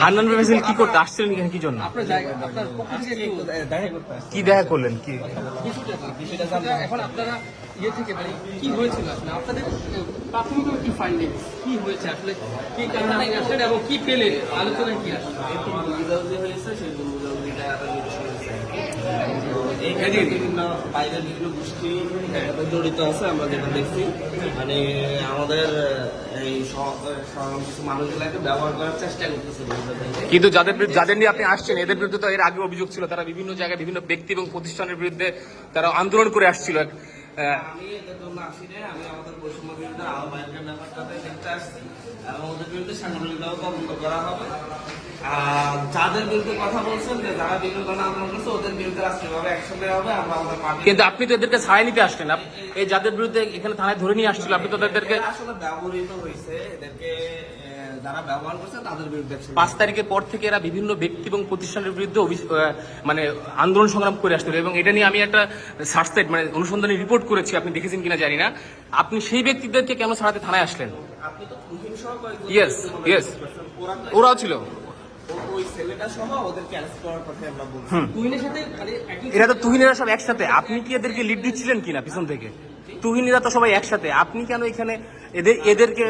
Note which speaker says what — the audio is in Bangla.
Speaker 1: হান্নান ফেসিল কি করতে আসছিলেন এখানে কি জন্য? কি দেখা করলেন? কি
Speaker 2: এখন আপনারা ইয়ে থেকে মানে কি হয়েছিল আসলে আপনাদের প্রাথমিক কি ফাইন্ডিং কি হয়েছে আসলে কি কারণে আসলে এবং কি পেলেন আলোচনায় কি আসলে
Speaker 3: হয়েছে সেই এখানে বিভিন্ন বাইরের বিভিন্ন গোষ্ঠী জড়িত আছে। আমরা যেটা দেখছি মানে আমাদের এই কিছু মানুষগুলোকে ব্যবহার করার চেষ্টা করতেছে।
Speaker 1: কিন্তু যাদের নিয়ে আপনি আসছেন এদের বিরুদ্ধে তো এর আগে অভিযোগ ছিল, তারা বিভিন্ন জায়গায় বিভিন্ন ব্যক্তি এবং প্রতিষ্ঠানের বিরুদ্ধে তারা আন্দোলন করে আসছিল।
Speaker 3: আমি এদের জন্য আসি না, আমি আমাদের বৈষম্য বিরুদ্ধে আহ্বায়কের ব্যাপারটাতে দেখতে আসছি এবং ওদের বিরুদ্ধে সাংগঠনিকভাবে তদন্ত করা হবে। যাদের বিরুদ্ধে কথা বলছেন যে যারা বিভিন্ন ধরনের আন্দোলন করছে ওদের বিরুদ্ধে রাষ্ট্রীয়ভাবে অ্যাকশন নেওয়া হবে। আমরা আমাদের পার্টি
Speaker 1: কিন্তু আপনি তো এদেরকে ছাড়াই নিতে আসলেন, এই যাদের বিরুদ্ধে এখানে থানায় ধরে নিয়ে আসছিল আপনি তো এদেরকে
Speaker 3: আসলে ব্যবহৃত হয়েছে, এদেরকে যারা ব্যবহার করছে তাদের বিরুদ্ধে
Speaker 1: 5 তারিখের পর থেকে এরা বিভিন্ন ব্যক্তি এবং প্রতিষ্ঠানের বিরুদ্ধে মানে আন্দোলন সংগ্রাম করে আসছিল এবং এটা নিয়ে আমি একটা সার্চ সাইট মানে অনুসন্ধানী রিপোর্ট করেছি, আপনি দেখেছেন কিনা জানি না। আপনি সেই ব্যক্তিদেরকে কেন ছাড়াতে থানায় আসলেন?
Speaker 3: আপনি তো
Speaker 1: ইয়েস ইয়েস ওরাও ছিল,
Speaker 3: ওই ছেলেটা সহ ওদেরকে অ্যারেস্ট করার কথা আমরা বলছি।
Speaker 2: তুহিনের সাথে মানে
Speaker 1: এরা তো তুহিনেরা সব একসাথে, আপনি কি এদেরকে লিড দিচ্ছিলেন কিনা পিছন থেকে? তুহিনীরা তো সবাই একসাথে, আপনি কেন এখানে এদেরকে